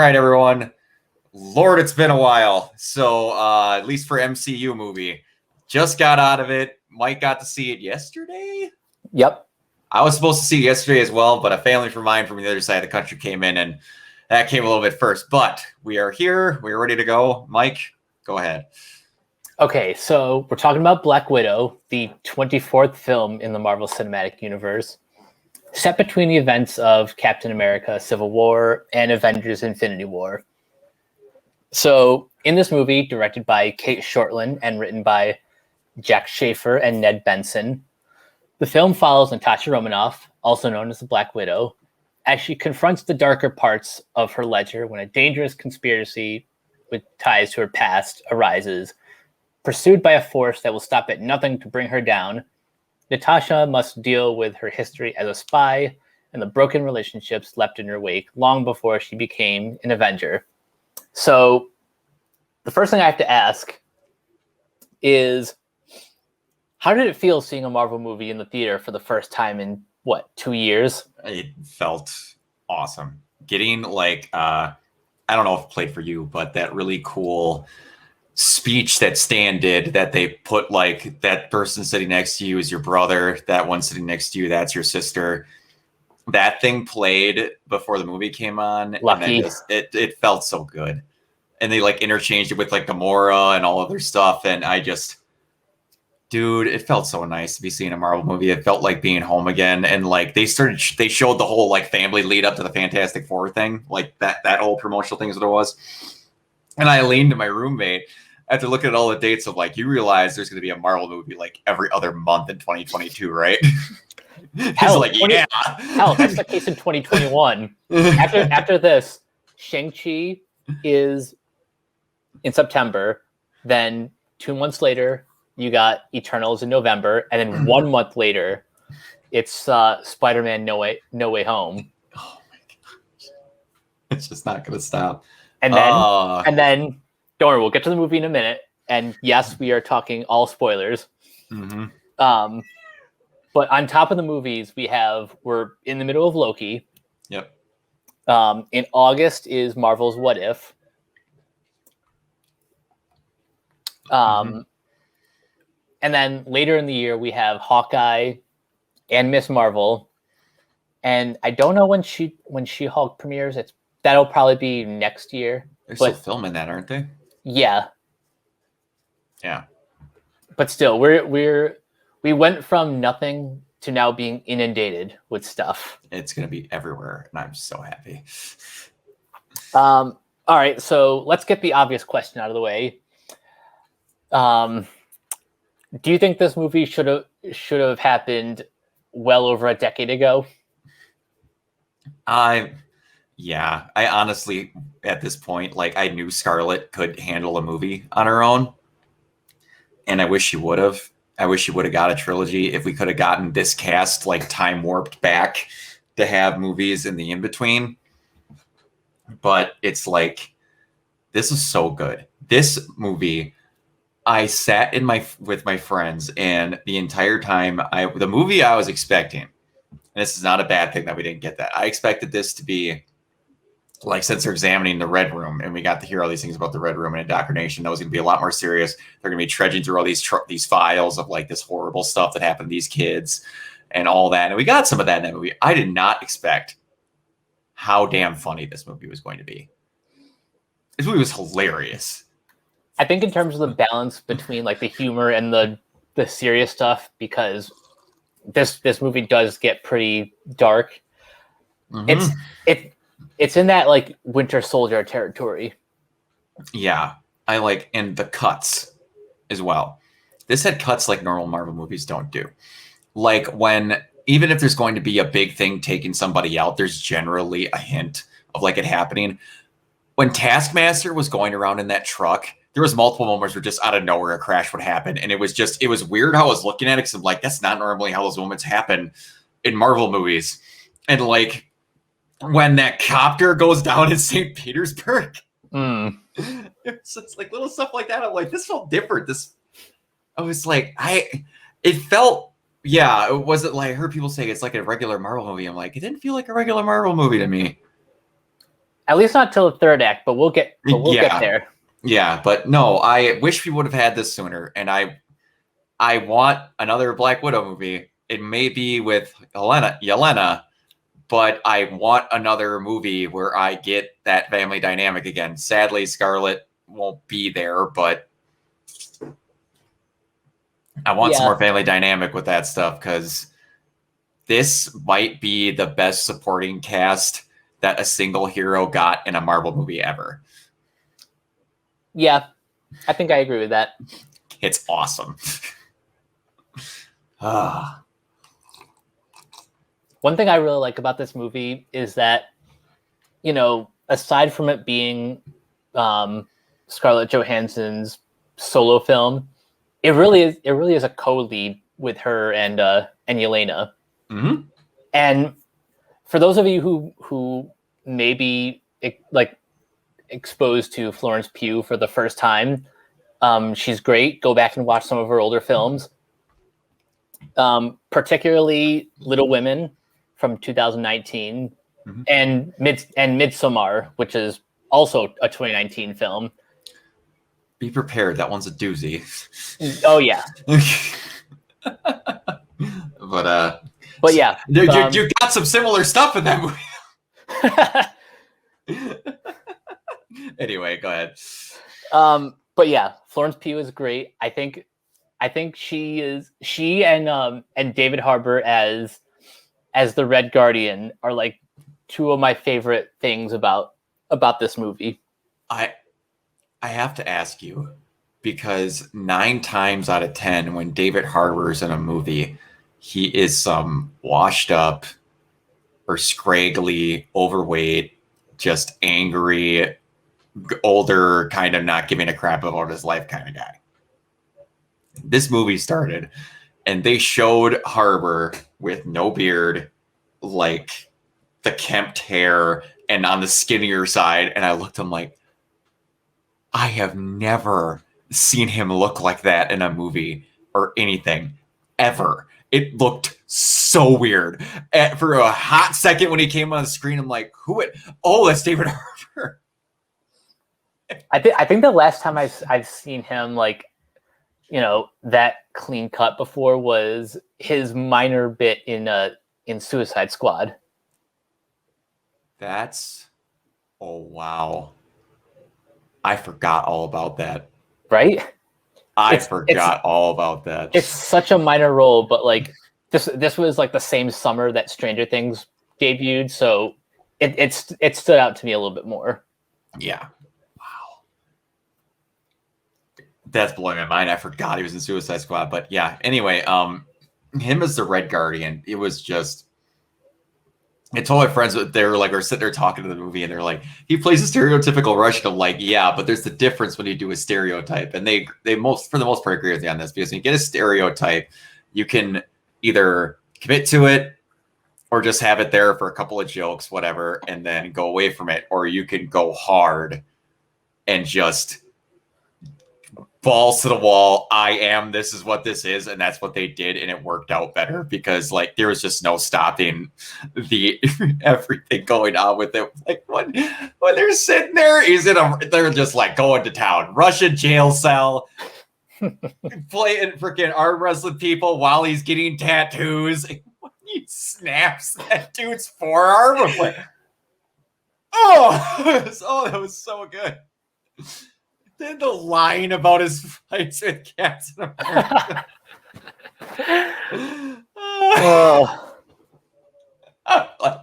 right, everyone. Lord, it's been a while. So, at least for MCU movie, just got out of it. Mike got to see it yesterday. Yep. I was supposed to see it yesterday as well, but a family from mine from the other side of the country came in, and that came a little bit first. But we are here. We're ready to go. Mike, go ahead. Okay, so we're talking about Black Widow, the 24th film in the Marvel Cinematic Universe, set between the events of Captain America: Civil War and Avengers: Infinity War. So, in this movie, directed by Kate Shortland and written by Jack Schaefer and Ned Benson, the film follows Natasha Romanoff, also known as the Black Widow, as she confronts the darker parts of her ledger when a dangerous conspiracy with ties to her past arises. Pursued by a force that will stop at nothing to bring her down, Natasha must deal with her history as a spy and the broken relationships left in her wake long before she became an Avenger. So, the first thing I have to ask is, how did it feel seeing a Marvel movie in the theater for the first time in, 2 years? It felt awesome. Getting, I don't know if it played for you, but that really cool speech that Stan did, that they put that person sitting next to you is your brother, that one sitting next to you, that's your sister. That thing played before the movie came on. Lucky. And it felt so good. And they interchanged it with Gamora and all of their stuff. And dude, it felt so nice to be seeing a Marvel movie. It felt like being home again. And they showed the whole family lead up to the Fantastic Four thing. That whole promotional thing is what it was. And I leaned to my roommate after looking at all the dates of you realize there's going to be a Marvel movie every other month in 2022, right? Hell, yeah. Hell, that's the case in 2021. After this, Shang-Chi is in September. Then 2 months later, you got Eternals in November. And then 1 month later, it's Spider-Man No Way Home. Oh my gosh. It's just not going to stop. And then, don't worry, we'll get to the movie in a minute. And yes, we are talking all spoilers. Mm-hmm. But on top of the movies, we're in the middle of Loki. Yep. In August is Marvel's What If. And then later in the year, we have Hawkeye and Miss Marvel. And I don't know when She-Hulk premieres. That'll probably be next year. They're still filming that, aren't they? Yeah. Yeah. But still, we went from nothing to now being inundated with stuff. It's going to be everywhere, and I'm so happy. All right, so let's get the obvious question out of the way. Do you think this movie should have happened well over a decade ago? Yeah, I honestly, at this point, I knew Scarlett could handle a movie on her own, and I wish she would have. I wish she would have got a trilogy. If we could have gotten this cast time warped back to have movies in the in-between. But it's this is so good. This movie, I sat with my friends, and the entire time, the movie I was expecting, and this is not a bad thing that we didn't get that. I expected this to be since they're examining the Red Room, and we got to hear all these things about the Red Room and indoctrination, that was going to be a lot more serious. They're going to be trudging through all these files of this horrible stuff that happened to these kids and all that. And we got some of that in that movie. I did not expect how damn funny this movie was going to be. This movie was hilarious. I think in terms of the balance between the humor and the serious stuff, because this movie does get pretty dark. Mm-hmm. It's in that Winter Soldier territory. Yeah, and the cuts as well. This had cuts normal Marvel movies don't do. When, even if there's going to be a big thing taking somebody out, there's generally a hint of it happening. When Taskmaster was going around in that truck, there was multiple moments where just out of nowhere a crash would happen. And it was weird how I was looking at it, because I'm that's not normally how those moments happen in Marvel movies. And when that copter goes down in St. Petersburg, it's little stuff like that. I'm this felt different. I was it felt, yeah, it wasn't I heard people say it's a regular Marvel movie. I'm it didn't feel like a regular Marvel movie to me. At least not till the third act, but we'll get Yeah. there. Yeah, but no, I wish we would have had this sooner, and I want another Black Widow movie. It may be with Yelena, but I want another movie where I get that family dynamic again. Sadly, Scarlett won't be there, but I want some more family dynamic with that stuff, because this might be the best supporting cast that a single hero got in a Marvel movie ever. Yeah, I think I agree with that. It's awesome. One thing I really like about this movie is that, you know, aside from it being Scarlett Johansson's solo film, it really is a co-lead with her and Yelena. Mm-hmm. And for those of you who may be like exposed to Florence Pugh for the first time, she's great. Go back and watch some of her older films, particularly Little Women from 2019, mm-hmm. and Midsommar, which is also a 2019 film. Be prepared. That one's a doozy. Oh yeah. But yeah, you got some similar stuff in that movie. Anyway, go ahead. But yeah, Florence Pugh is great. I think she and David Harbour as the Red Guardian are like two of my favorite things about this movie. I have to ask you, because 9 times out of 10, when David Harbour is in a movie, he is some washed up or scraggly, overweight, just angry, older, kind of not giving a crap about his life kind of guy. This movie started and they showed Harbour with no beard, like the kempt hair and on the skinnier side. And I looked at him like, I have never seen him look like that in a movie or anything ever. It looked so weird. And for a hot second when he came on the screen, I'm like, oh, that's David Harbour. I think the last time I've seen him like, you know, that clean cut before was his minor bit in Suicide Squad. Oh wow. I forgot all about that. Right? I forgot all about that. It's such a minor role, but like this was like the same summer that Stranger Things debuted, so it stood out to me a little bit more. Yeah. Wow. That's blowing my mind. I forgot he was in Suicide Squad, but yeah. Anyway, him as the Red Guardian, it was just. I told my friends that they were sitting there talking to the movie, and they're like, he plays a stereotypical Russian. I'm like, yeah, but there's the difference when you do a stereotype. And they for the most part agree with me on this, because when you get a stereotype, you can either commit to it or just have it there for a couple of jokes, whatever, and then go away from it. Or you can go hard and just balls to the wall. This is what this is. And that's what they did. And it worked out better because like there was just no stopping the everything going on with it. Like when they're sitting there, they're just like going to town, Russian jail cell, playing freaking arm wrestling people while he's getting tattoos. He snaps that dude's forearm. I'm like, that was so good. Then the line about his fights with Captain America.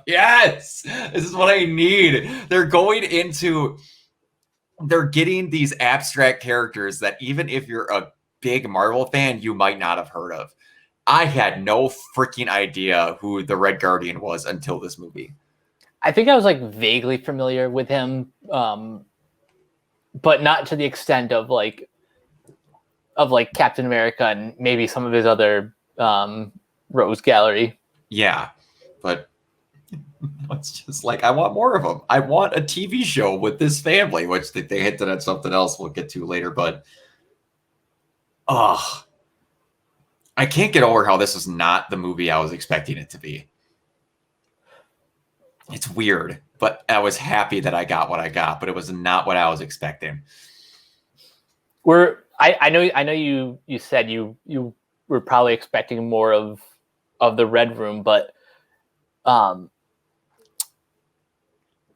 Yes, this is what I need. They're getting these abstract characters that even if you're a big Marvel fan, you might not have heard of. I had no freaking idea who the Red Guardian was until this movie. I think I was like vaguely familiar with him. But not to the extent of like Captain America and maybe some of his other Rose Gallery. Yeah, but it's just like, I want more of them. I want a TV show with this family, which they hinted at something else we'll get to later. But I can't get over how this is not the movie I was expecting it to be. It's weird. but I was happy that I got what I got, but it was not what I was expecting. I know you said you were probably expecting more of the Red Room, but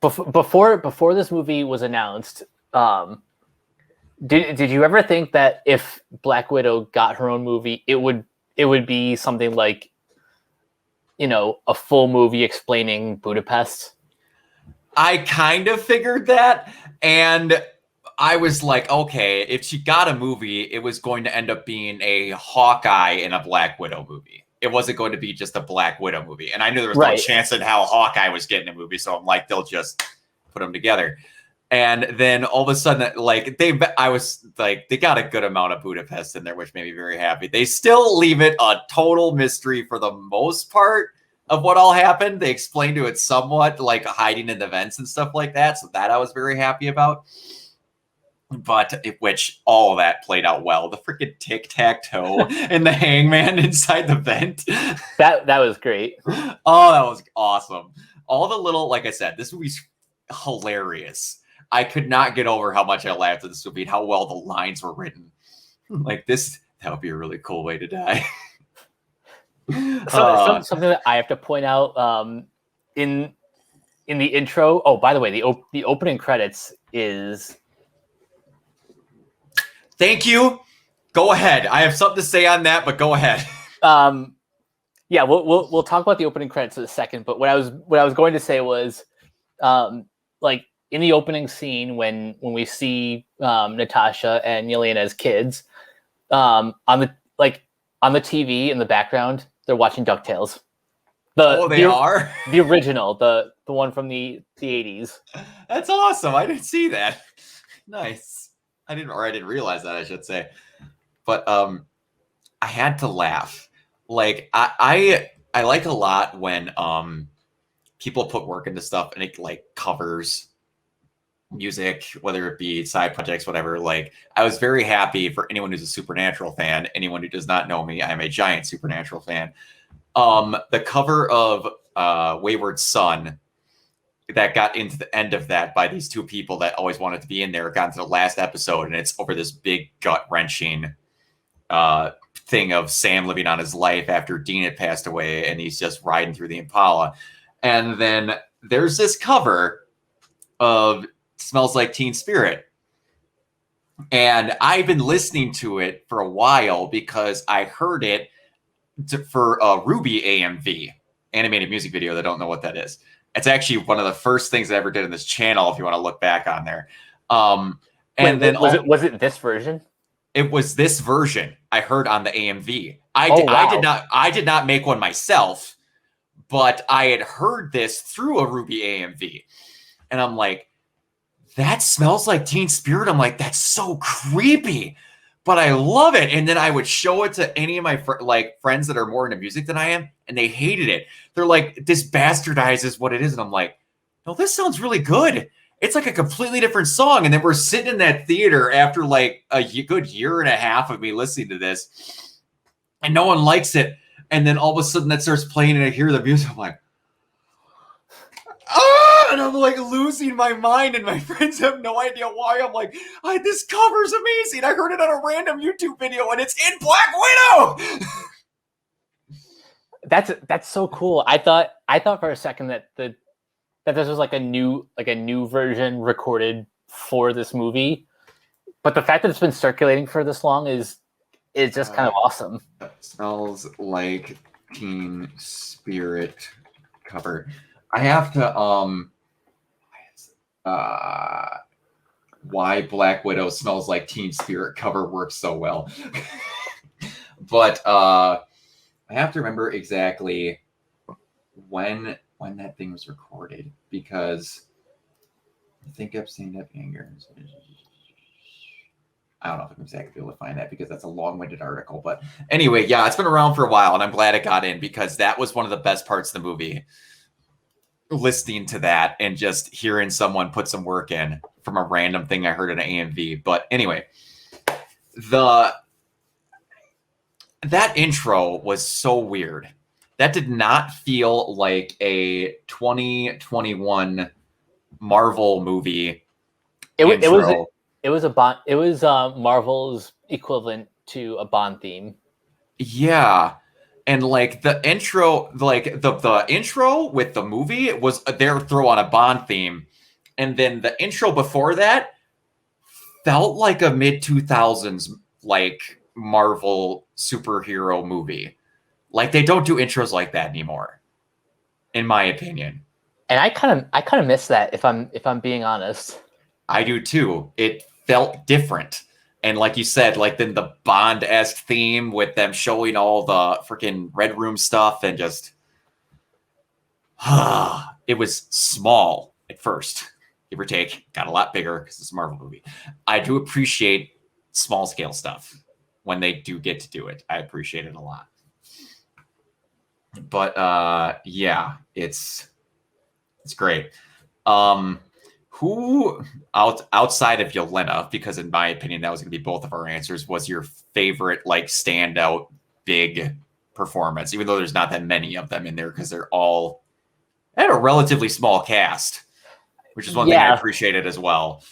before this movie was announced, did you ever think that if Black Widow got her own movie, it would be something like, you know, a full movie explaining Budapest? I kind of figured that, and I was like, okay, if she got a movie, it was going to end up being a Hawkeye and a Black Widow movie. It wasn't going to be just a Black Widow movie. And I knew there was no chance in hell Hawkeye was getting a movie, so I'm like, they'll just put them together. And then all of a sudden, like, I was like, they got a good amount of Budapest in there, which made me very happy. They still leave it a total mystery for the most part of what all happened. They explained to it somewhat, like hiding in the vents and stuff like that. So that I was very happy about. But which all of that played out well. The freaking tic-tac-toe and the hangman inside the vent. That was great. Oh, that was awesome. All the little, like I said, this movie's hilarious. I could not get over how much I laughed at this movie and how well the lines were written. Like this, that would be a really cool way to die. Something that I have to point out in the intro. Oh, by the way, the opening credits is. Thank you. Go ahead. I have something to say on that, but go ahead. Yeah, we'll talk about the opening credits in a second. But what I was going to say was, like in the opening scene when we see Natasha and Yelena as kids, on the TV in the background, they're watching DuckTales. They are the original, the one from the 80s. That's awesome. I didn't see that. Nice. I didn't realize that, I should say. But I had to laugh. Like I like a lot when people put work into stuff and it like covers music, whether it be side projects, whatever. Like I was very happy for anyone who's a Supernatural fan. Anyone who does not know me, I'm a giant Supernatural fan. The cover of Wayward Son that got into the end of that by these two people that always wanted to be in there got into the last episode, and it's over this big gut-wrenching thing of Sam living on his life after Dean had passed away, and he's just riding through the Impala. And then there's this cover of Smells Like Teen Spirit. And I've been listening to it for a while because I heard it for a Ruby AMV, animated music video. That don't know what that is. It's actually one of the first things I ever did in this channel, if you want to look back on there. Was it this version? It was this version I heard on the AMV. I did not make one myself, but I had heard this through a Ruby AMV. And I'm like, that smells like Teen Spirit. I'm like, that's so creepy, but I love it. And then I would show it to any of my friends that are more into music than I am, and they hated it. They're like, this bastardizes what it is. And I'm like, no, this sounds really good. It's like a completely different song. And then we're sitting in that theater after like a good year and a half of me listening to this, and no one likes it. And then all of a sudden that starts playing and I hear the music. I'm like, ah! And I'm like losing my mind, and my friends have no idea why. I'm like, this cover's amazing. I heard it on a random YouTube video and it's in Black Widow. That's so cool. I thought for a second that this was like a new version recorded for this movie, but the fact that it's been circulating for this long is just kind of awesome. Smells Like Teen Spirit cover. I have to why Black Widow Smells Like Teen Spirit cover works so well. But I have to remember exactly when that thing was recorded, because I think Epstein had anger. I don't know if I'm exactly able to find that because that's a long-winded article. But anyway, yeah, it's been around for a while, and I'm glad it got in because that was one of the best parts of the movie. Listening to that and just hearing someone put some work in from a random thing I heard in an AMV. But anyway, that intro was so weird. That did not feel like a 2021 Marvel movie It was intro. it was a Bond. It was Marvel's equivalent to a Bond theme. Yeah. And like the intro, like the intro with the movie was their throw on a Bond theme. And then the intro before that felt like a mid 2000s like Marvel superhero movie. Like they don't do intros like that anymore, in my opinion. And I kind of miss that if I'm being honest. I do too. It felt different. And like you said, like then the Bond-esque theme with them showing all the freaking Red Room stuff and just it was small at first, give or take. Got a lot bigger because it's a Marvel movie. I do appreciate small scale stuff when they do get to do it. I appreciate it a lot. But yeah, it's great. Who outside of Yelena, because in my opinion that was going to be both of our answers, was your favorite like standout big performance? Even though there's not that many of them in there because they're all had a relatively small cast, which is one thing I appreciated as well.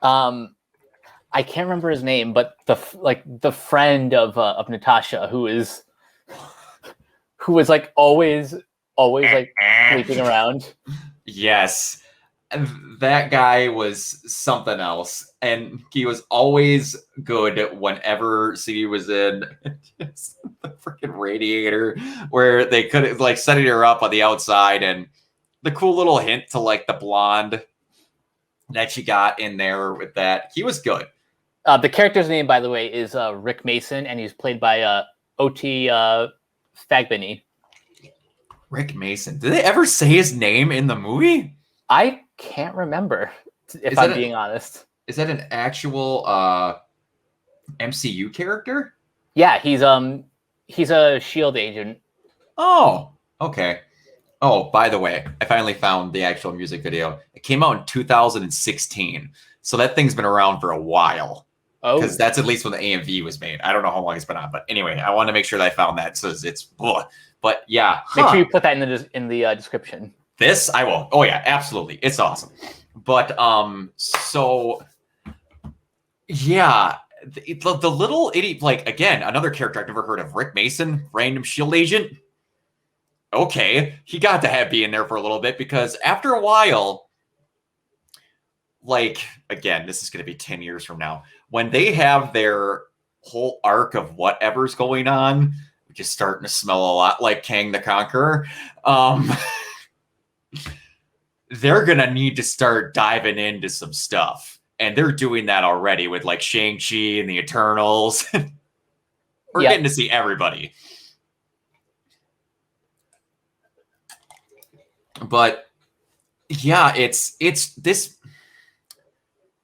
I can't remember his name, but the friend of Natasha who was like always like sleeping around. Yes. That guy was something else, and he was always good whenever CD was in the freaking radiator where they could like setting her up on the outside, and the cool little hint to like the blonde that she got in there with that. He was good. The character's name, by the way, is Rick Mason, and he's played by O.T. Fagbany. Rick Mason. Did they ever say his name in the movie? I can't remember, if I'm being honest. Is that an actual MCU character? Yeah, he's a SHIELD agent. Oh, okay. Oh, by the way, I finally found the actual music video. It came out in 2016, so that thing's been around for a while. Oh, because that's at least when the AMV was made. I don't know how long it's been on, but anyway, I want to make sure that I found that. So it's, but yeah, make sure you put that in the description. This I will. Oh yeah, absolutely. It's awesome. But so yeah, the little idiot, like again, another character I've never heard of, Rick Mason, random SHIELD agent. Okay, he got to be in there for a little bit because after a while, like again, this is going to be 10 years from now when they have their whole arc of whatever's going on, which is starting to smell a lot like Kang the Conqueror. They're going to need to start diving into some stuff. And they're doing that already with like Shang-Chi and the Eternals. We're getting to see everybody. But yeah, it's this,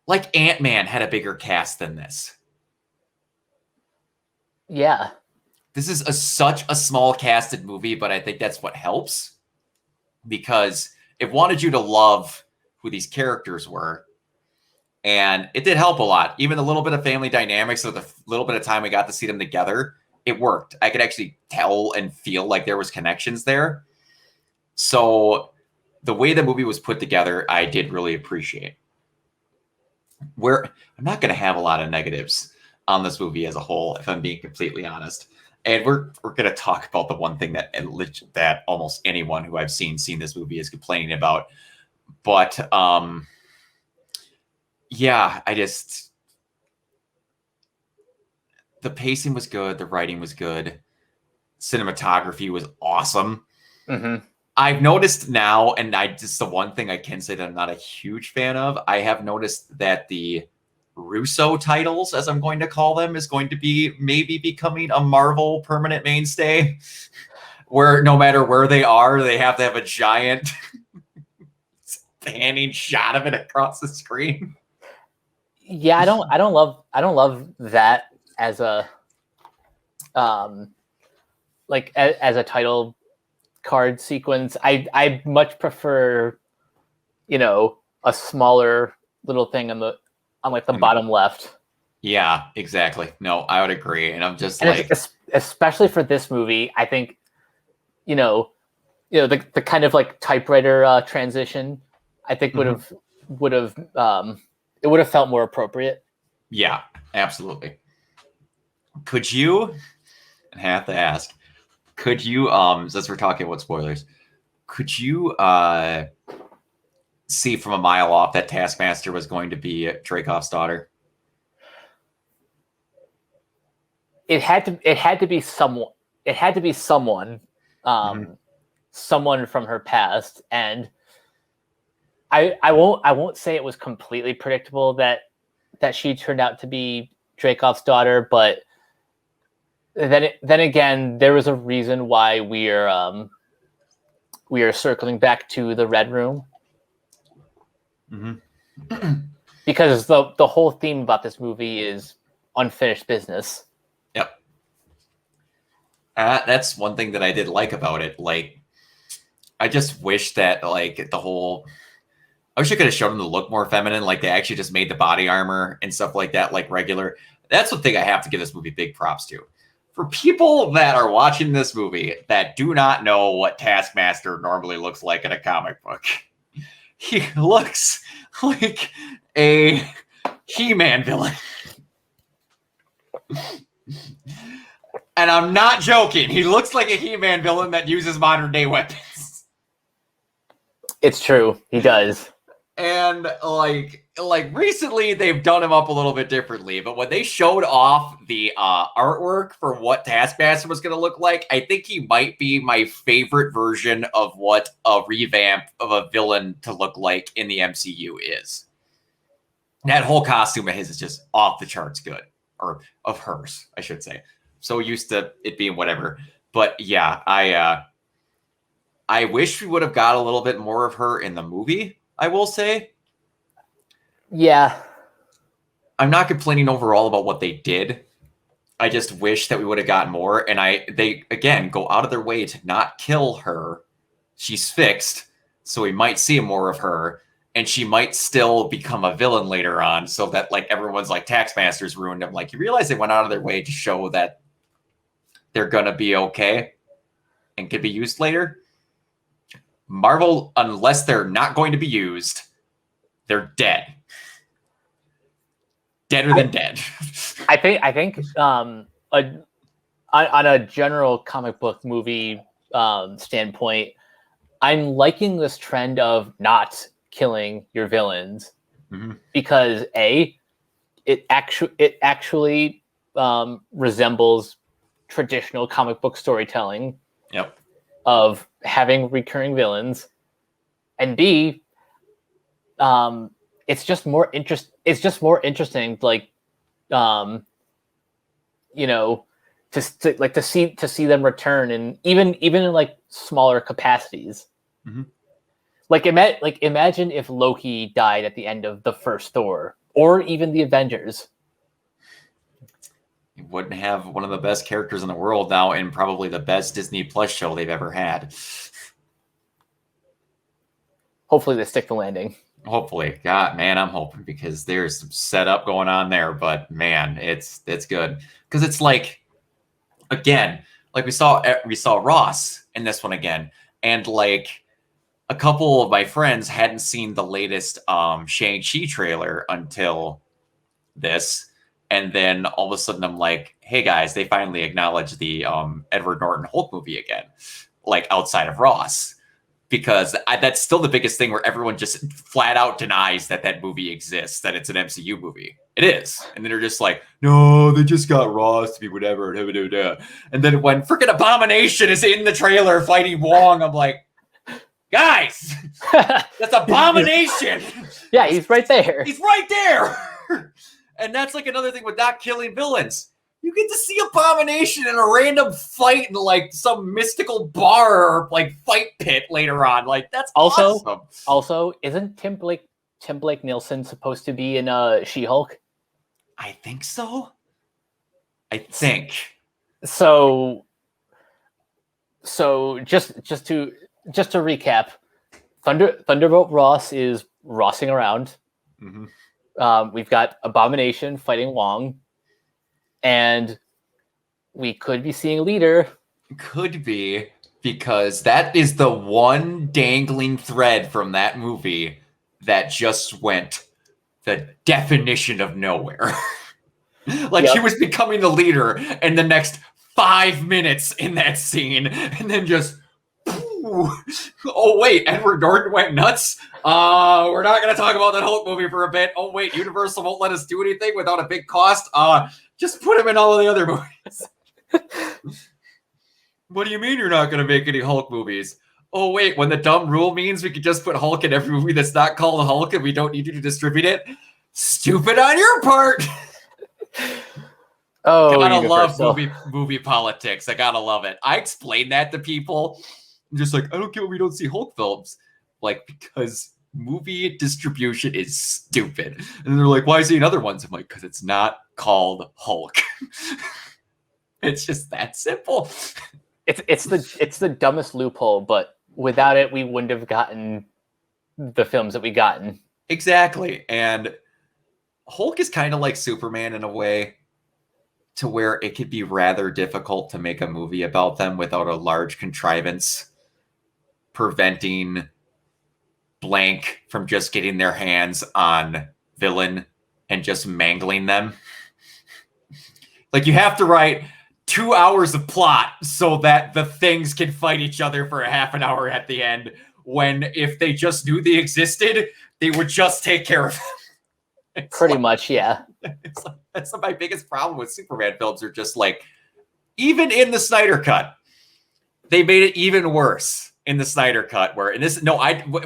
like Ant-Man had a bigger cast than this. Yeah. This is such a small casted movie, but I think that's what helps. Because it wanted you to love who these characters were. And it did help a lot. Even a little bit of family dynamics, or the little bit of time we got to see them together, it worked. I could actually tell and feel like there was connections there. So the way the movie was put together, I did really appreciate. I'm not going to have a lot of negatives on this movie as a whole, if I'm being completely honest. And we're going to talk about the one thing that almost anyone who I've seen this movie is complaining about. But yeah, the pacing was good, the writing was good, cinematography was awesome. Mm-hmm. I've noticed now, and just the one thing I can say that I'm not a huge fan of, I have noticed that the Russo titles, as I'm going to call them, is going to be maybe becoming a Marvel permanent mainstay, where no matter where they are, they have to have a giant panning shot of it across the screen. Yeah, I don't love that as a as a title card sequence. I much prefer, a smaller little thing on the bottom left. Yeah, exactly. No, I would agree. And I'm just especially for this movie, I think, the kind of like typewriter transition I think would have it would have felt more appropriate. Yeah, absolutely. Could you, and I have to ask, could you, since we're talking about spoilers, could you see from a mile off that Taskmaster was going to be Dreykov's daughter? It had to be someone. It had to be someone, someone from her past, and I won't say it was completely predictable that she turned out to be Dreykov's daughter, but then again, there was a reason why we are circling back to the Red Room. Because the whole theme about this movie is unfinished business. Yep. That's one thing that I did like about it. Like, I just wish that, like, I wish I could have shown them to look more feminine. Like, they actually just made the body armor and stuff like that, like, regular. That's one thing I have to give this movie big props to. For people that are watching this movie that do not know what Taskmaster normally looks like in a comic book, he looks like a He-Man villain. And I'm not joking. He looks like a He-Man villain that uses modern day weapons. It's true. He does. And like recently they've done him up a little bit differently, but when they showed off the artwork for what Taskmaster was going to look like, I think he might be my favorite version of what a revamp of a villain to look like in the MCU is. That whole costume of his is just off the charts good, or of hers, I should say. So used to it being whatever, but yeah, I wish we would have got a little bit more of her in the movie. I will say. Yeah. I'm not complaining overall about what they did. I just wish that we would have gotten more. And they again go out of their way to not kill her. She's fixed, so we might see more of her. And she might still become a villain later on, so that like everyone's like Taskmaster's ruined him. Like, you realize they went out of their way to show that they're gonna be okay and could be used later. Marvel, unless they're not going to be used, they're dead. Deader than dead. I think on a general comic book movie standpoint, I'm liking this trend of not killing your villains because it actually resembles traditional comic book storytelling. Yep. Of having recurring villains, and B, it's just more interesting, like, you know, to see them return, and even in like smaller capacities. Like imagine if Loki died at the end of the first Thor, or even the Avengers. You wouldn't have one of the best characters in the world now, and probably the best Disney Plus show they've ever had. Hopefully they stick the landing. Hopefully. God, man, I'm hoping, because there's some setup going on there, but man, it's good. Because it's like, again, like we saw Ross in this one again, and like a couple of my friends hadn't seen the latest Shang-Chi trailer until this. And then all of a sudden I'm like, hey guys, they finally acknowledged the Edward Norton Hulk movie again, like outside of Ross. Because that's still the biggest thing, where everyone just flat out denies that movie exists, that it's an MCU movie. It is. And then they're just like, no, they just got Ross to be whatever. And then when freaking Abomination is in the trailer fighting Wong, I'm like, guys, that's Abomination. Yeah, he's right there. He's right there. And that's like another thing with not killing villains. You get to see Abomination in a random fight in like some mystical bar or like fight pit later on. Like, that's awesome. Also, isn't Tim Blake Nelson supposed to be in She-Hulk? I think so. I think. So just to recap, Thunderbolt Ross is Rossing around. We've got Abomination fighting Wong, and we could be seeing Leader. Could be, because that is the one dangling thread from that movie that just went the definition of nowhere. Like Yep. he was becoming the leader in the next 5 minutes in that scene, and then just, oh wait, Edward Norton went nuts. We're not going to talk about that Hulk movie for a bit. Oh wait, Universal won't let us do anything without a big cost. Just put him in all of the other movies. What do you mean you're not going to make any Hulk movies? Oh wait, when the dumb rule means we could just put Hulk in every movie that's not called Hulk and we don't need you to distribute it? Stupid on your part. Oh, gotta Universal. love movie politics. I gotta love it. I explain that to people. I'm just like, I don't get why we don't see Hulk films. Like, because movie distribution is stupid. And they're like, why see other ones? I'm like, because it's not called Hulk. It's just that simple. It's the dumbest loophole, but without it, we wouldn't have gotten the films that we gotten. Exactly. And Hulk is kind of like Superman in a way, to where it could be rather difficult to make a movie about them without a large contrivance preventing blank from just getting their hands on villain and just mangling them. Like, you have to write 2 hours of plot so that the things can fight each other for a half an hour at the end, when if they just knew they existed, they would just take care of them. Pretty much, yeah. It's like, that's my biggest problem with Superman films, are just like, even in the Snyder Cut, they made it even worse in the Snyder Cut, where, and this, no,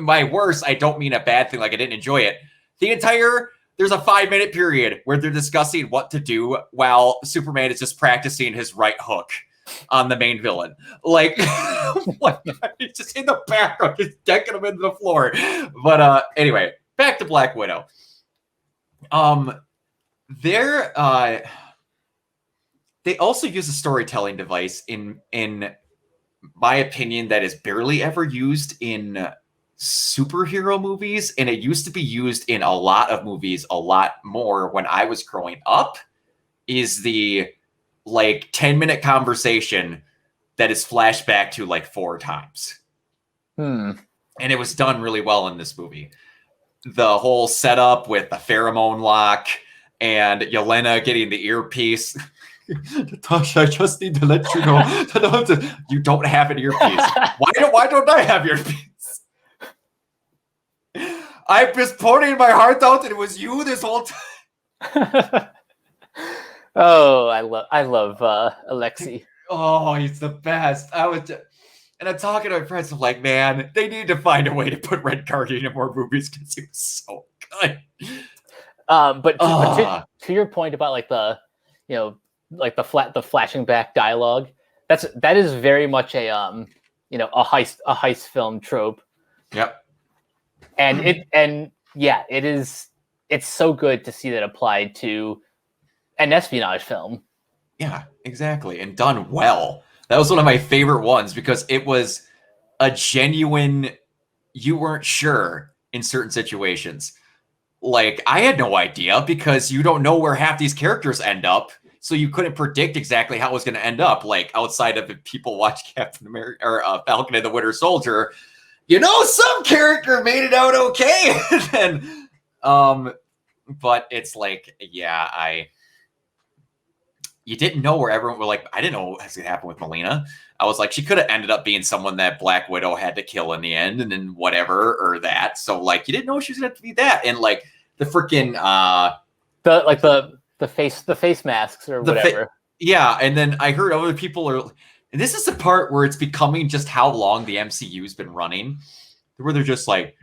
by worse, I don't mean a bad thing, like I didn't enjoy it. There's a 5-minute period where they're discussing what to do while Superman is just practicing his right hook on the main villain. Like, he's just in the background, just decking him into the floor. But anyway, back to Black Widow. They also use a storytelling device in my opinion that is barely ever used in superhero movies, and it used to be used in a lot of movies a lot more when I was growing up, is the like 10-minute conversation that is flashed back to like 4 times. And it was done really well in this movie. The whole setup with the pheromone lock and Yelena getting the earpiece. Natasha, I just need to let you know that you don't have an earpiece. Why don't I have your earpiece? I was pouring my heart out, and it was you this whole time. Oh, I love Alexei. Oh, he's the best. And I'm talking to my friends. I'm like, man, they need to find a way to put Red Guardian in more movies because he was so good. But to your point about like the, like the flashing back dialogue, that is very much a a heist film trope. Yep. And it's so good to see that applied to an espionage film. Yeah, exactly. And done well. That was one of my favorite ones because it was a genuine, you weren't sure in certain situations. Like, I had no idea because you don't know where half these characters end up. So you couldn't predict exactly how it was going to end up. Like, outside of if people watch Captain America or Falcon and the Winter Soldier, some character made it out okay. But it's like, yeah, you didn't know where everyone were like, I didn't know what was going to happen with Melina. I was like, she could have ended up being someone that Black Widow had to kill in the end and then whatever, or that. So like, you didn't know she was going to have to be that. And like the freaking, the face masks or whatever. Yeah. And then I heard other people and this is the part where it's becoming just how long the MCU's been running, where they're just like,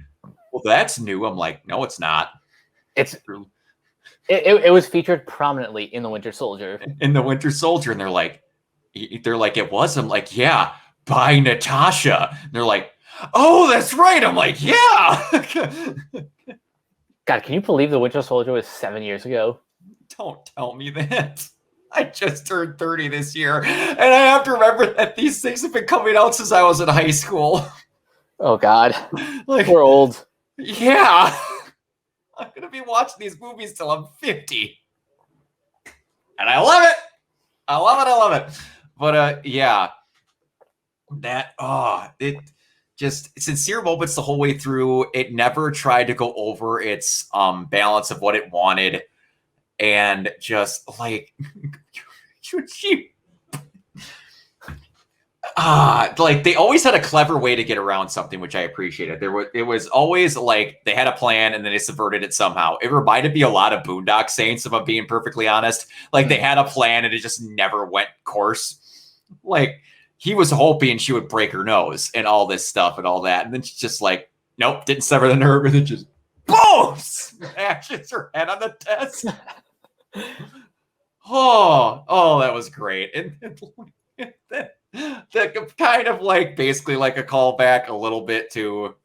well, that's new. I'm like, no, it's not. It was featured prominently in the Winter Soldier. In the Winter Soldier, and they're like, it was. I'm like, yeah, by Natasha. And they're like, oh, that's right. I'm like, yeah. God, can you believe the Winter Soldier was 7 years ago? Don't tell me that. I just turned 30 this year, and I have to remember that these things have been coming out since I was in high school. Oh God, like, we're old. Yeah. I'm going to be watching these movies till I'm 50. And I love it. I love it. But yeah, just sincere moments the whole way through. It never tried to go over its balance of what it wanted, and just like she like they always had a clever way to get around something, which I appreciated. It was always like they had a plan and then they subverted it somehow. It reminded me a lot of Boondock Saints, if I'm being perfectly honest. Like they had a plan and it just never went course. Like he was hoping she would break her nose and all this stuff and all that, and then she's just like, nope, didn't sever the nerve, and then just boom, smashes her head on the desk. Oh, that was great. And that kind of like basically like a callback a little bit to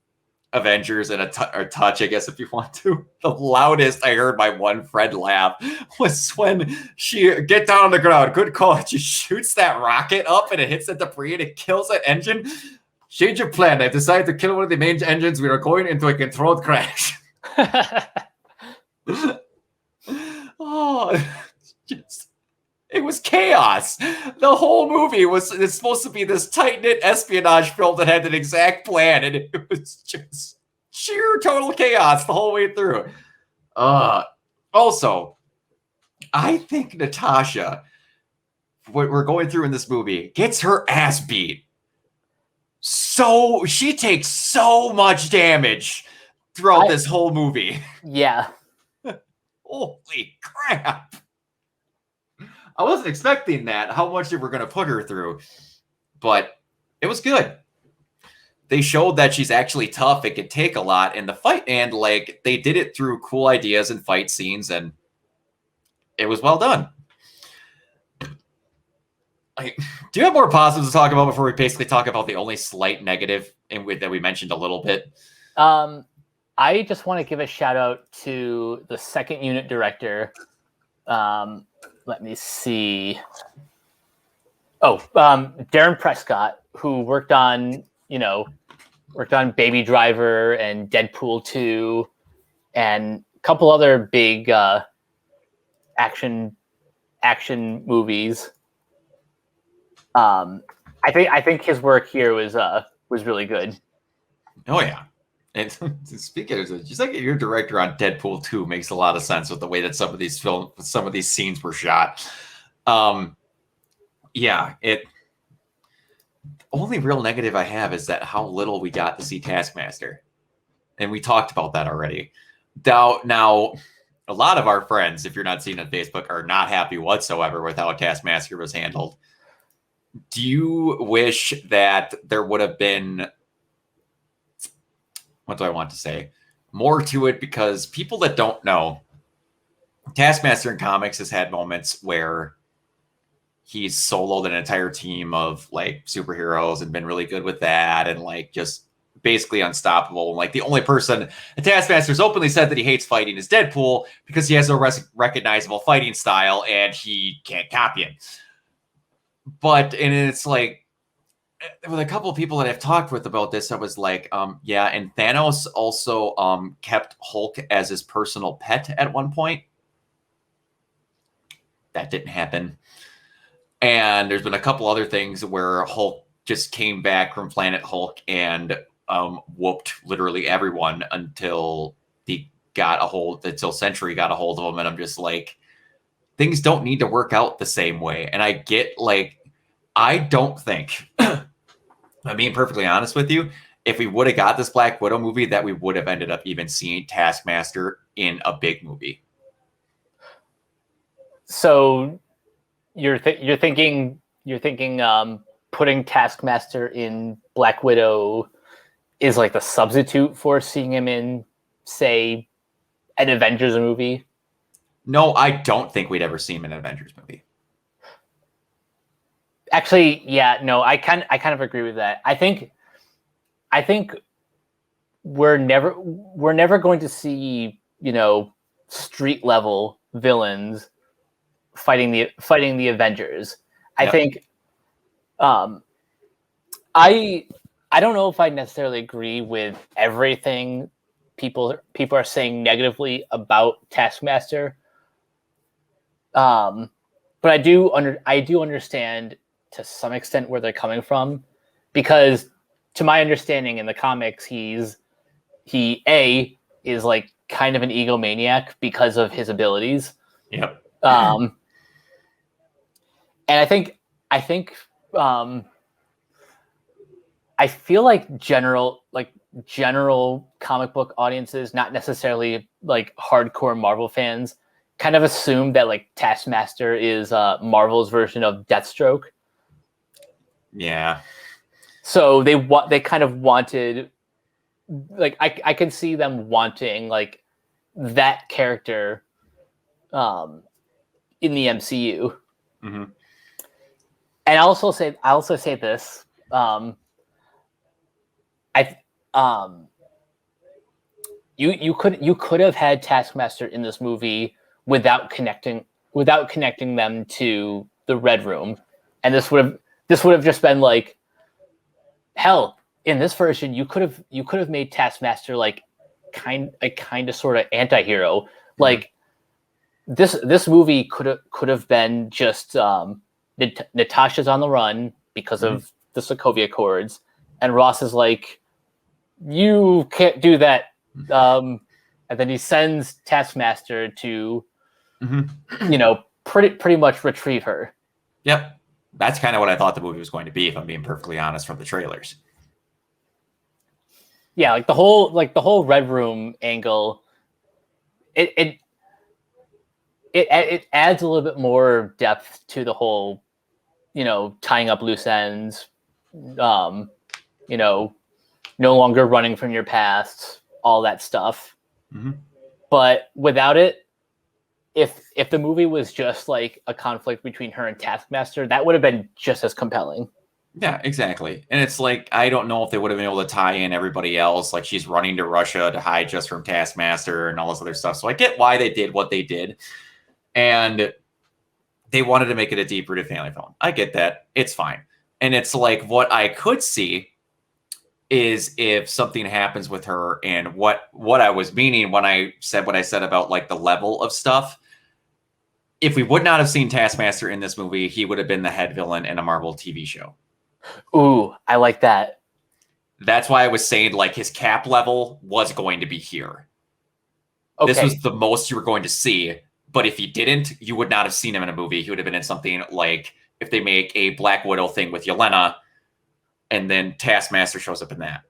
Avengers and a touch, I guess, if you want to. The loudest I heard my one friend laugh was when she get down on the ground. Good call. She shoots that rocket up and it hits the debris and it kills that engine. Change of plan. I've decided to kill one of the main engines. We are going into a controlled crash. It was chaos. The whole movie it's supposed to be this tight-knit espionage film that had an exact plan, and it was just sheer total chaos the whole way through. Also, I think Natasha, what we're going through in this movie, gets her ass beat. So she takes so much damage throughout this whole movie. Yeah. Holy crap. I wasn't expecting that, how much they were going to put her through, but it was good. They showed that she's actually tough. It could take a lot in the fight, and like they did it through cool ideas and fight scenes, and it was well done. Do you have more positives to talk about before we basically talk about the only slight negative that we mentioned a little bit? I just want to give a shout out to the second unit director. Let me see. Darren Prescott, who worked on Baby Driver and Deadpool 2 and a couple other big action movies. I think his work here was really good. Oh yeah. And speaking of, just like your director on Deadpool 2 makes a lot of sense with the way that some of these scenes were shot. Only real negative I have is that how little we got to see Taskmaster. And we talked about that already. Now, a lot of our friends, if you're not seeing on Facebook, are not happy whatsoever with how Taskmaster was handled. Do you wish that there would have been, what do I want to say, more to it? Because people that don't know, Taskmaster in comics has had moments where he's soloed an entire team of like superheroes and been really good with that, and like just basically unstoppable. And like the only person Taskmaster's openly said that he hates fighting is Deadpool because he has no recognizable fighting style and he can't copy it. And it's like, with a couple of people that I've talked with about this, I was like, yeah, and Thanos also kept Hulk as his personal pet at one point. That didn't happen. And there's been a couple other things where Hulk just came back from Planet Hulk and whooped literally everyone until Sentry got a hold of him. And I'm just like, things don't need to work out the same way. And I get, like, I don't think, I'm being perfectly honest with you, if we would have got this Black Widow movie, that we would have ended up even seeing Taskmaster in a big movie. So you're thinking putting Taskmaster in Black Widow is like the substitute for seeing him in, say, an Avengers movie? No, I don't think we'd ever see him in an Avengers movie. Actually, yeah, no, I kind of agree with that. I think we're never going to see, street level villains fighting the Avengers. Yep. I think I don't know if I necessarily agree with everything people are saying negatively about Taskmaster. But I do understand to some extent where they're coming from, because to my understanding in the comics, he is like kind of an egomaniac because of his abilities. Yep. And I think I feel like general comic book audiences, not necessarily like hardcore Marvel fans, kind of assume that like Taskmaster is Marvel's version of Deathstroke. Yeah. So they kind of wanted, like, I can see them wanting like that character in the MCU. Mm-hmm. And I also say this. You could have had Taskmaster in this movie without connecting them to the Red Room, and this would have just been like, hell, in this version you could have made Taskmaster like kind of sort of anti-hero. Mm-hmm. Like this movie could have been just Natasha's on the run because mm-hmm. of the Sokovia Accords, and Ross is like, you can't do that. And then he sends Taskmaster to, mm-hmm. Pretty much retrieve her. Yep. That's kind of what I thought the movie was going to be, if I'm being perfectly honest, from the trailers. Yeah, like the whole Red Room angle, it adds a little bit more depth to the whole, tying up loose ends, no longer running from your past, all that stuff. Mm-hmm. But without it, if the movie was just like a conflict between her and Taskmaster, that would have been just as compelling. Yeah, exactly. And it's like, I don't know if they would have been able to tie in everybody else. Like, she's running to Russia to hide just from Taskmaster and all this other stuff. So I get why they did what they did. And they wanted to make it a deep-rooted family film. I get that. It's fine. And it's like, what I could see is if something happens with her, and what I was meaning when I said what I said about like the level of stuff. If we would not have seen Taskmaster in this movie, he would have been the head villain in a Marvel TV show. Ooh, I like that. That's why I was saying like his cap level was going to be here. Okay. This was the most you were going to see. But if he didn't, you would not have seen him in a movie. He would have been in something like if they make a Black Widow thing with Yelena, and then Taskmaster shows up in that.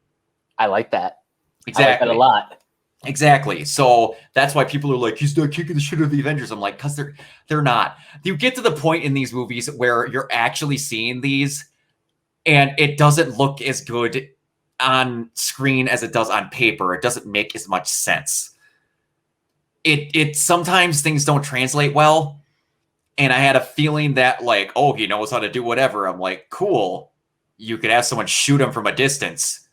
I like that. Exactly. I like that a lot. Exactly. So that's why people are like, he's not kicking the shit out of the Avengers. I'm like, because they're not. You get to the point in these movies where you're actually seeing these, and it doesn't look as good on screen as it does on paper. It doesn't make as much sense. It sometimes things don't translate well. And I had a feeling that like, oh, he knows how to do whatever. I'm like, cool. You could have someone shoot him from a distance.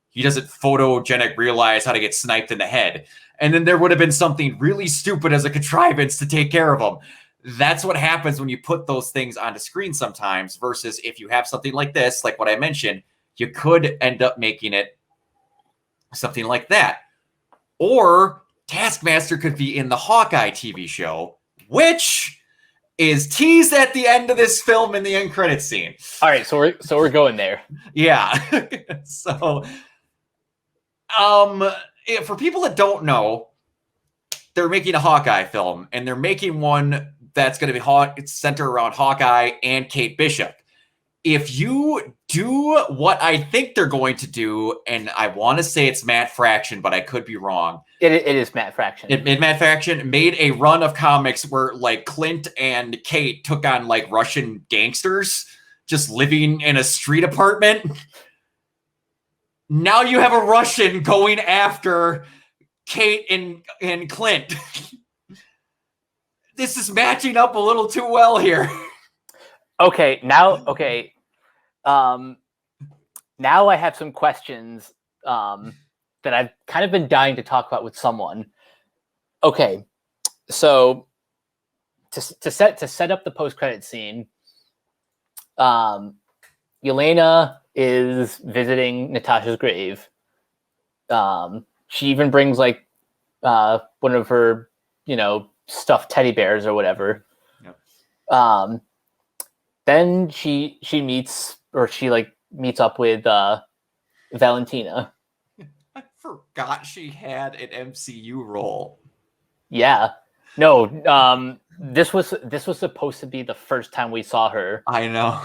He doesn't photogenic realize how to get sniped in the head. And then there would have been something really stupid as a contrivance to take care of him. That's what happens when you put those things onto screen sometimes, versus if you have something like this, like what I mentioned, you could end up making it something like that. Or Taskmaster could be in the Hawkeye TV show, which is teased at the end of this film in the end credit scene. All right, so we're going there. Yeah. So for people that don't know, they're making a Hawkeye film, and they're making one that's going to be centered around Hawkeye and Kate Bishop. If you do what I think they're going to do, and I want to say it's Matt Fraction, but I could be wrong. It is Matt Fraction. Matt Fraction made a run of comics where like Clint and Kate took on like Russian gangsters just living in a street apartment. Now you have a Russian going after Kate and Clint. This is matching up a little too well here. Okay. Now I have some questions that I've kind of been dying to talk about with someone. Okay, so to set up the post-credit scene, Yelena is visiting Natasha's grave. She even brings like one of her, stuffed teddy bears or whatever. Yep. Then she meets up with Valentina. I forgot she had an MCU role. Yeah. No, this was supposed to be the first time we saw her. I know.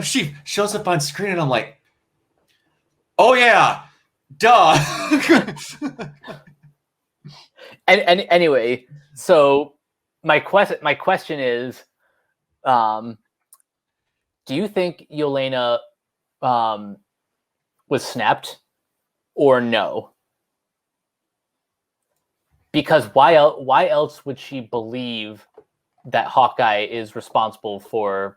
She shows up on screen and I'm like, oh yeah, duh. And anyway, so my question is, do you think Yelena was snapped or no? Because why else would she believe that Hawkeye is responsible for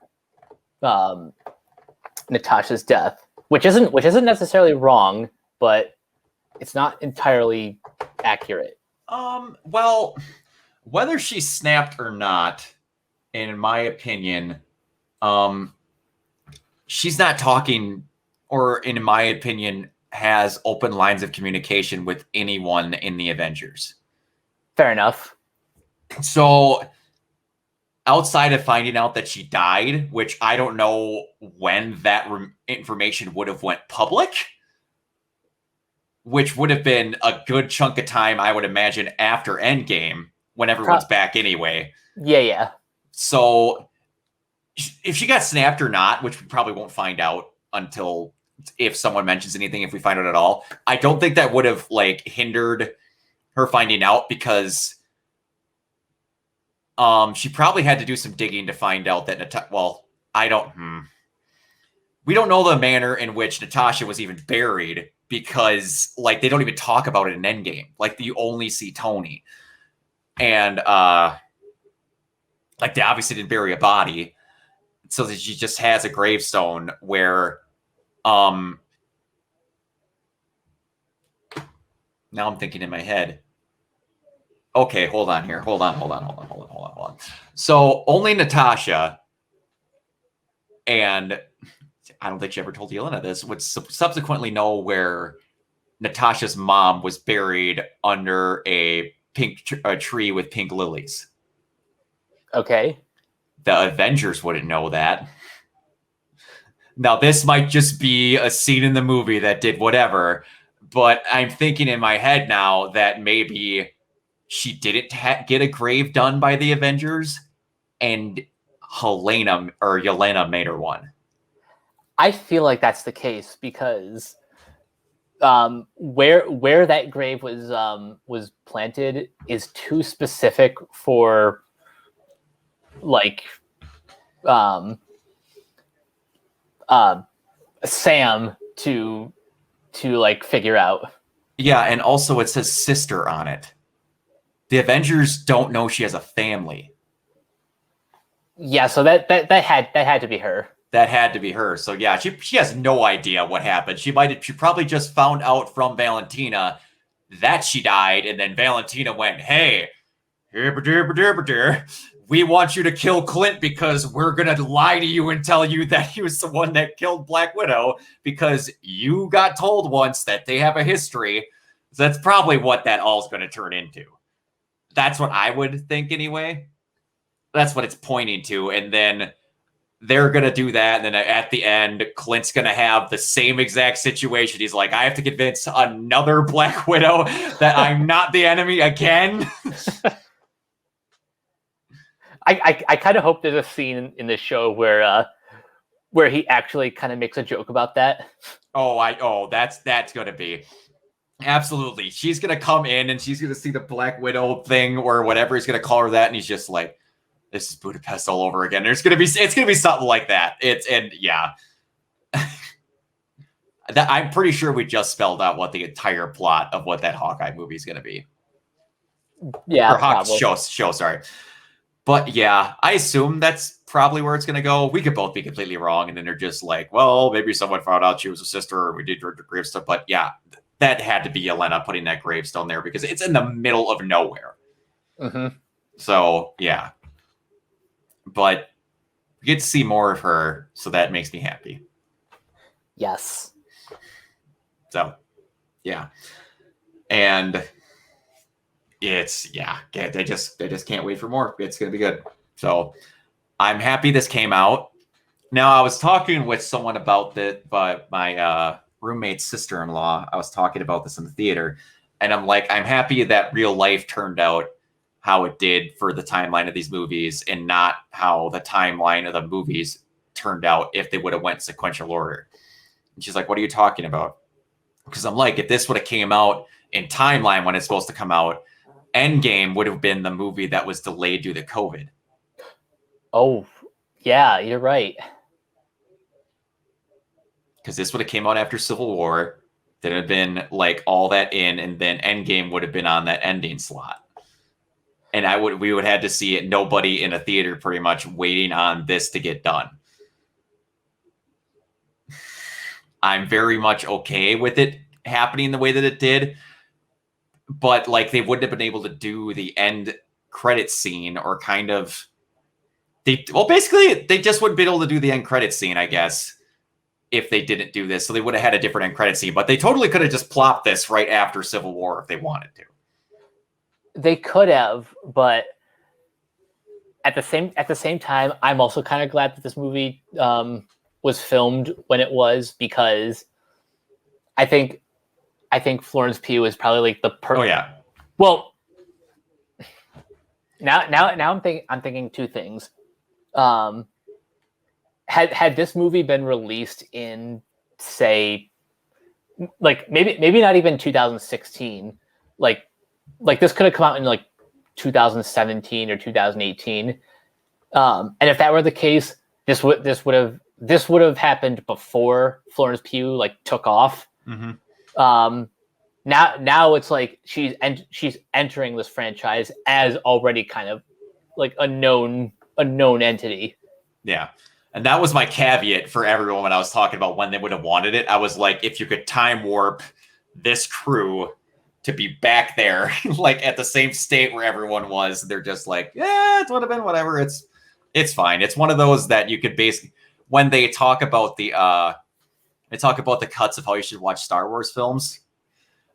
Natasha's death, which isn't necessarily wrong, but it's not entirely accurate. Well, whether she snapped or not, in my opinion, she's not talking, or in my opinion, has open lines of communication with anyone in the Avengers. Fair enough. So outside of finding out that she died, which I don't know when that information would have went public, which would have been a good chunk of time, I would imagine, after Endgame, when everyone's back anyway. Yeah. So if she got snapped or not, which we probably won't find out until if someone mentions anything, if we find out at all, I don't think that would have hindered her finding out, because she probably had to do some digging to find out that we don't know the manner in which Natasha was even buried, because they don't even talk about it in Endgame. You only see Tony, and they obviously didn't bury a body, so that she just has a gravestone where now I'm thinking in my head. Okay, hold on here. Hold on. So only Natasha, and I don't think she ever told Yelena this, would subsequently know where Natasha's mom was buried under a tree with pink lilies. Okay. The Avengers wouldn't know that. Now, this might just be a scene in the movie that did whatever, but I'm thinking in my head now that maybe she didn't get a grave done by the Avengers, and Yelena made her one. I feel like that's the case, because where that grave was planted is too specific for Sam to figure out. Yeah, and also it says sister on it. The Avengers don't know she has a family. Yeah, so that had to be her. That had to be her. So yeah, she has no idea what happened. She probably just found out from Valentina that she died, and then Valentina went, "Hey, we want you to kill Clint because we're gonna lie to you and tell you that he was the one that killed Black Widow because you got told once that they have a history." So that's probably what that all's going to turn into. That's what I would think anyway. That's what it's pointing to. And then they're going to do that. And then at the end, Clint's going to have the same exact situation. He's like, I have to convince another Black Widow that I'm not the enemy again. I kind of hope there's a scene in this show where he actually kind of makes a joke about that. That's going to be. Absolutely. She's going to come in and she's going to see the Black Widow thing or whatever he's going to call her that. And he's just like, this is Budapest all over again. It's going to be something like that. I'm pretty sure we just spelled out what the entire plot of what that Hawkeye movie is going to be. Yeah. Or Hawkeye show, sorry. But yeah, I assume that's probably where it's going to go. We could both be completely wrong. And then they're just like, well, maybe someone found out she was a sister or we did her gravestone. But yeah, that had to be Yelena putting that gravestone there because it's in the middle of nowhere. Mm-hmm. So yeah. But we get to see more of her. So that makes me happy. Yes. So yeah. And they just can't wait for more. It's going to be good. So I'm happy this came out. Now, I was talking with someone about this, but my roommate's sister-in-law. I was talking about this in the theater, and I'm like, I'm happy that real life turned out how it did for the timeline of these movies, and not how the timeline of the movies turned out if they would have went sequential order. And she's like, "What are you talking about?" Because I'm like, if this would have came out in timeline when it's supposed to come out, Endgame would have been the movie that was delayed due to COVID. Oh, yeah, you're right. Because this would have came out after Civil War, there'd have been like all that in, and then Endgame would have been on that ending slot. And we would have had to see it, nobody in a theater pretty much waiting on this to get done. I'm very much okay with it happening the way that it did, but like they wouldn't have been able to do the end credit scene, or kind of basically they just wouldn't be able to do the end credit scene, I guess, if they didn't do this. So they would have had a different end credit scene, but they totally could have just plopped this right after Civil War if they wanted to. They could have, but at the same time, I'm also kind of glad that this movie was filmed when it was, because I think Florence Pugh is probably like the Oh yeah. Well, now I'm thinking two things. Had this movie been released in, say, like maybe not even 2016, like this could have come out in like 2017 or 2018, and if that were the case, this would have happened before Florence Pugh like took off. Mm-hmm. Now it's like she's entering this franchise as already kind of like a known entity. Yeah. And that was my caveat for everyone when I was talking about when they would have wanted it. I was like, if you could time warp this crew to be back there, like at the same state where everyone was, they're just like, yeah, it would have been whatever. It's fine. It's one of those that you could basically, when they talk about the cuts of how you should watch Star Wars films,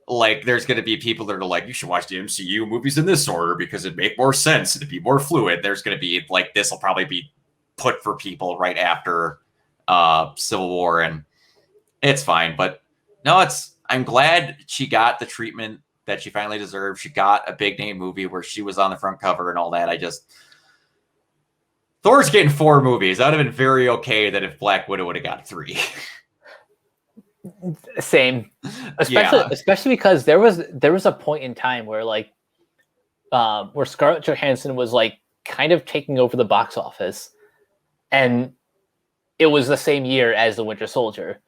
like there's going to be people that are like, you should watch the MCU movies in this order because it'd make more sense, it'd be more fluid. There's going to be like, this will probably be put for people right after Civil War, and it's fine. But no, I'm glad she got the treatment that she finally deserved. She got a big name movie where she was on the front cover and all that. Thor's getting 4 movies. I would have been very okay that if Black Widow would have got 3. Same, especially because there was a point in time where like where Scarlett Johansson was like kind of taking over the box office, and it was the same year as The Winter Soldier,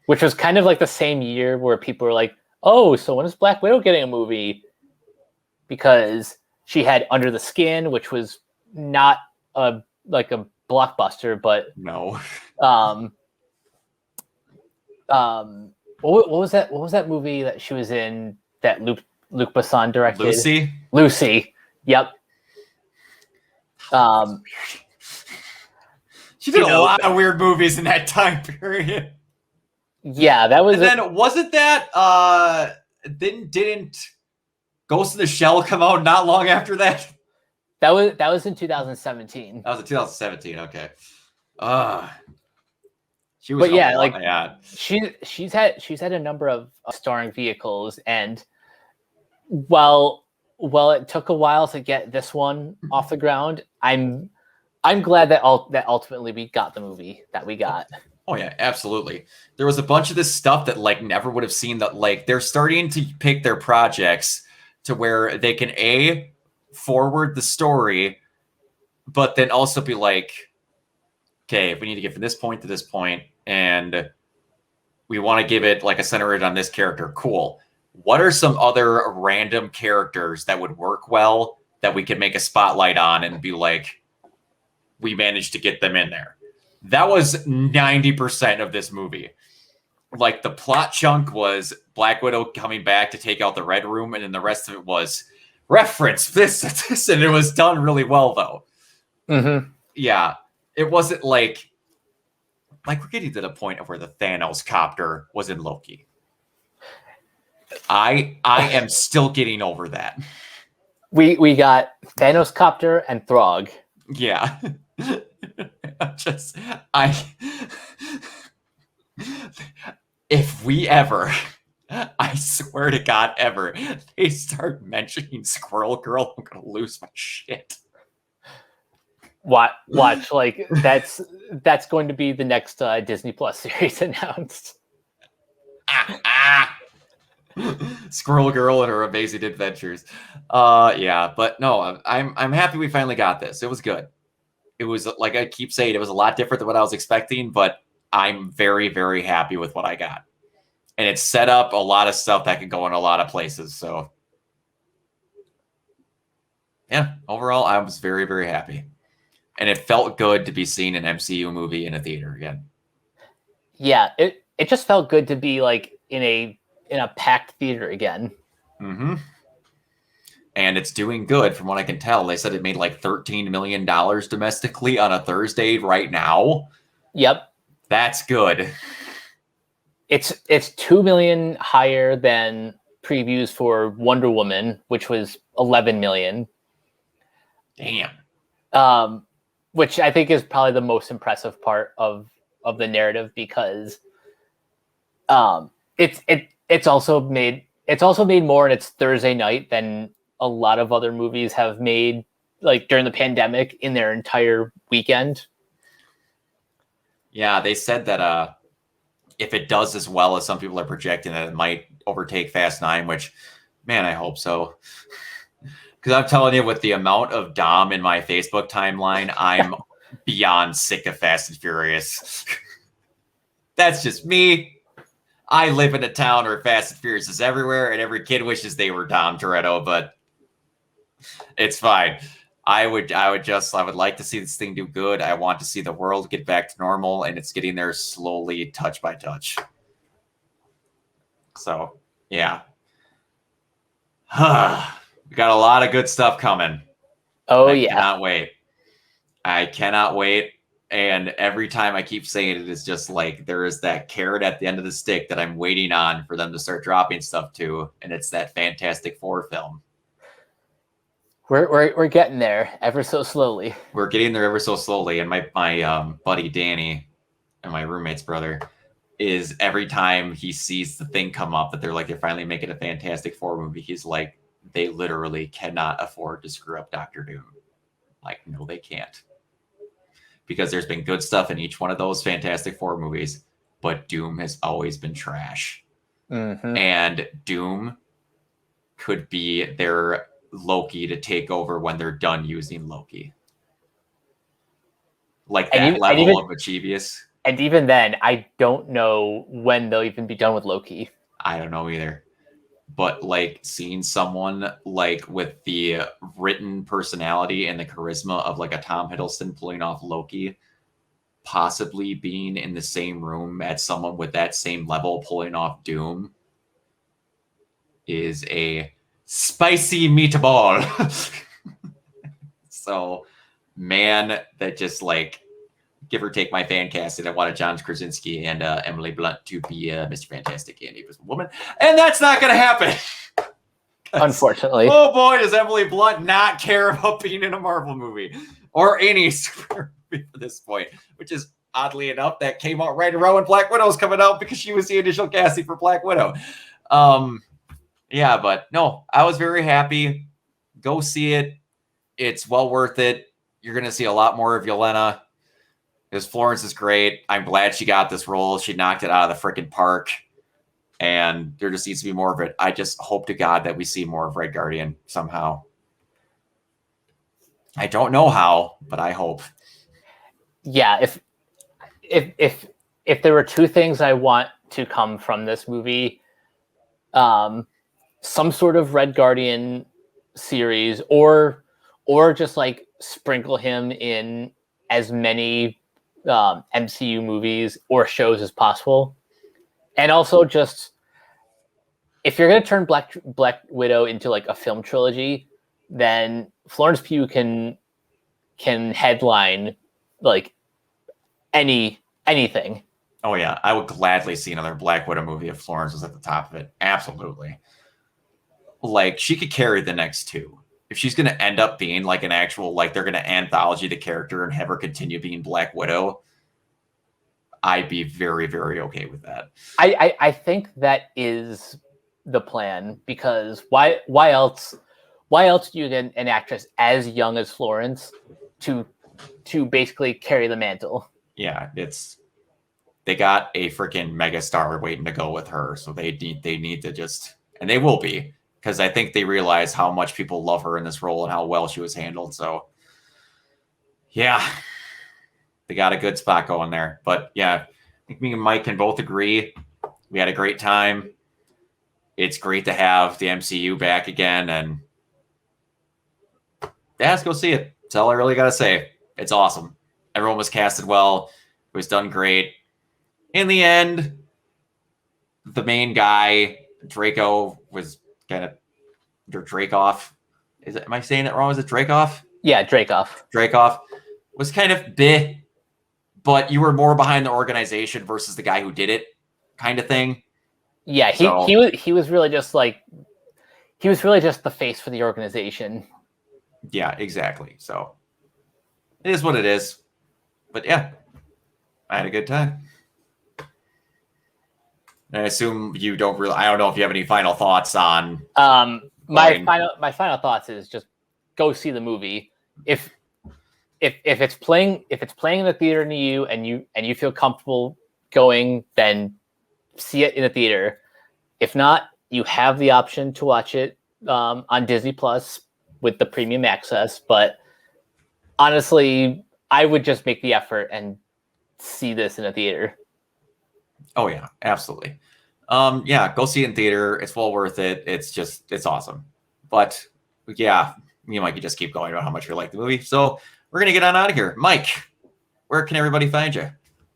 which was kind of like the same year where people were like, "Oh, so when is Black Widow getting a movie?" Because she had Under the Skin, which was not a blockbuster, but no. What was that? What was that movie that she was in that Luc Besson directed? Lucy. Yep. She did a lot of weird movies in that time period. Yeah, that was. And then wasn't that didn't Ghost in the Shell come out not long after that? That was in 2017. That was in 2017. Okay. She was. But yeah, like she's had a number of starring vehicles, and while it took a while to get this one off the ground, I'm glad that ultimately we got the movie that we got. Oh yeah, absolutely. There was a bunch of this stuff that like never would have seen that. Like they're starting to pick their projects to where they can forward the story, but then also be like, okay, if we need to get from this point to this point, and we want to give it like a center on this character, cool. What are some other random characters that would work well that we could make a spotlight on and be like, we managed to get them in there? That was 90% of this movie. Like the plot chunk was Black Widow coming back to take out the Red Room, and then the rest of it was reference this, and it was done really well though. Mm-hmm. Yeah, it wasn't like we're getting to the point of where the Thanos copter was in Loki. I am still getting over that. We got Thanos copter and Throg. Yeah. just I if we ever, I swear to God, ever they start mentioning Squirrel Girl, I'm gonna lose my shit. Watch, like that's going to be the next Disney Plus series announced. Squirrel Girl and her amazing adventures. Yeah, but no, I'm happy we finally got this. It was good. It was, like I keep saying, it was a lot different than what I was expecting, but I'm very, very happy with what I got. And it set up a lot of stuff that could go in a lot of places. So yeah, overall, I was very, very happy. And it felt good to be seeing an MCU movie in a theater again. Yeah, it just felt good to be like in a packed theater again. Mm-hmm. And it's doing good from what I can tell. They said it made like $13 million domestically on a Thursday right now. Yep. That's good. It's 2 million higher than previews for Wonder Woman, which was 11 million. Damn. Which I think is probably the most impressive part of the narrative, because it's also made more in its Thursday night than a lot of other movies have made, like during the pandemic, in their entire weekend. Yeah, they said that if it does as well as some people are projecting, that it might overtake Fast 9, which, man, I hope so. Because I'm telling you, with the amount of Dom in my Facebook timeline, I'm beyond sick of Fast and Furious. That's just me. I live in a town where Fast and Furious is everywhere, and every kid wishes they were Dom Toretto, but it's fine. I would like to see this thing do good. I want to see the world get back to normal, and it's getting there slowly, touch by touch. So, yeah. We got a lot of good stuff coming. Oh, I cannot wait. I cannot wait. And every time I keep saying it, it's just like there is that carrot at the end of the stick that I'm waiting on for them to start dropping stuff to, and it's that Fantastic Four film. We're getting there ever so slowly. We're getting there ever so slowly. And my buddy Danny, and my roommate's brother, is every time he sees the thing come up that they're finally making a Fantastic Four movie, he's like, they literally cannot afford to screw up Doctor Doom. Like, no, they can't. Because there's been good stuff in each one of those Fantastic Four movies, but Doom has always been trash. Mm-hmm. And Doom could be their Loki to take over when they're done using Loki. Like that level of mischievous. And even then, I don't know when they'll even be done with Loki. I don't know either. But like seeing someone like with the written personality and the charisma of like a Tom Hiddleston pulling off Loki, possibly being in the same room as someone with that same level pulling off Doom, is a spicy meatball. So, man, that just like, give or take my fan casting, I wanted John Krasinski and Emily Blunt to be Mr. Fantastic and Invisible Woman, and that's not going to happen. Unfortunately. Oh boy, does Emily Blunt not care about being in a Marvel movie or any super movie at this point, which is oddly enough that came out right around when Black Widow was coming out, because she was the initial casting for Black Widow. Yeah, but no, I was very happy. Go see it. It's well worth it. You're going to see a lot more of Yelena, because Florence is great. I'm glad she got this role. She knocked it out of the freaking park, and there just needs to be more of it. I just hope to God that we see more of Red Guardian somehow. I don't know how, but I hope. Yeah, if there were two things I want to come from this movie, some sort of Red Guardian series, or just like sprinkle him in as many MCU movies or shows as possible. And also, just if you're going to turn Black Widow into like a film trilogy, then Florence Pugh can headline like anything. Oh yeah, I would gladly see another Black Widow movie if Florence was at the top of it. Absolutely. Like, she could carry the next two. if she's going to end up being like an actual, like they're going to anthology the character and have her continue being Black Widow, I'd be very, very okay with that. I think that is the plan, because why else do you get an actress as young as Florence to basically carry the mantle? Yeah, they got a freaking megastar waiting to go with her, so they need to just, and they will be, because I think they realize how much people love her in this role and how well she was handled. So yeah, they got a good spot going there. But yeah, I think me and Mike can both agree we had a great time. It's great to have the MCU back again, and yeah, let's go see it. That's all I really got to say. It's awesome. Everyone was casted well. It was done great. In the end, the main guy, Draco, was kind of Dracoff. Am I saying it wrong? Is it Dracoff? Yeah, Dracoff. Dracoff was kind of bleh, but you were more behind the organization versus the guy who did it, kind of thing. Yeah, he was really just the face for the organization. Yeah, exactly. So it is what it is. But yeah, I had a good time. And I assume you don't really. I don't know if you have any final thoughts on. My final thoughts is just go see the movie. If it's playing in the theater near you and you feel comfortable going, then see it in the theater. If not, you have the option to watch it on Disney Plus with the premium access. But honestly, I would just make the effort and see this in a theater. Oh yeah, absolutely. Yeah, go see it in theater. It's well worth it. It's awesome. But yeah, me and Mike, you just keep going about how much we like the movie. So we're gonna get on out of here. Mike, where can everybody find you?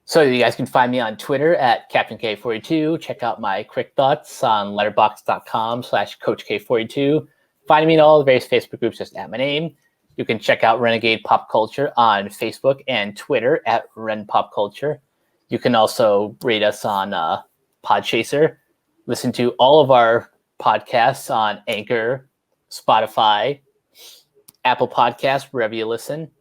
So you guys can find me on Twitter at CaptainK42. Check out my quick thoughts on letterboxd.com/CoachK42. Find me in all the various Facebook groups just at my name. You can check out Renegade Pop Culture on Facebook and Twitter at Ren Pop Culture. You can also rate us on Podchaser. Listen to all of our podcasts on Anchor, Spotify, Apple Podcasts, wherever you listen.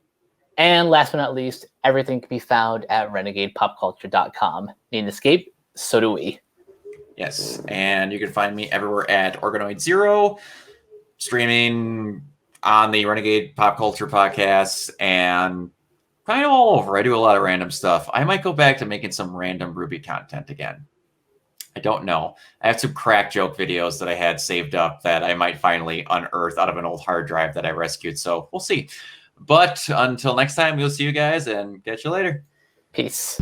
And last but not least, everything can be found at renegadepopculture.com. Need an escape? So do we. Yes, and you can find me everywhere at Organoid Zero, streaming on the Renegade Pop Culture podcast, and kind of all over. I do a lot of random stuff. I might go back to making some random Ruby content again. I don't know. I have some crack joke videos that I had saved up that I might finally unearth out of an old hard drive that I rescued. So we'll see. But until next time, we'll see you guys and catch you later. Peace.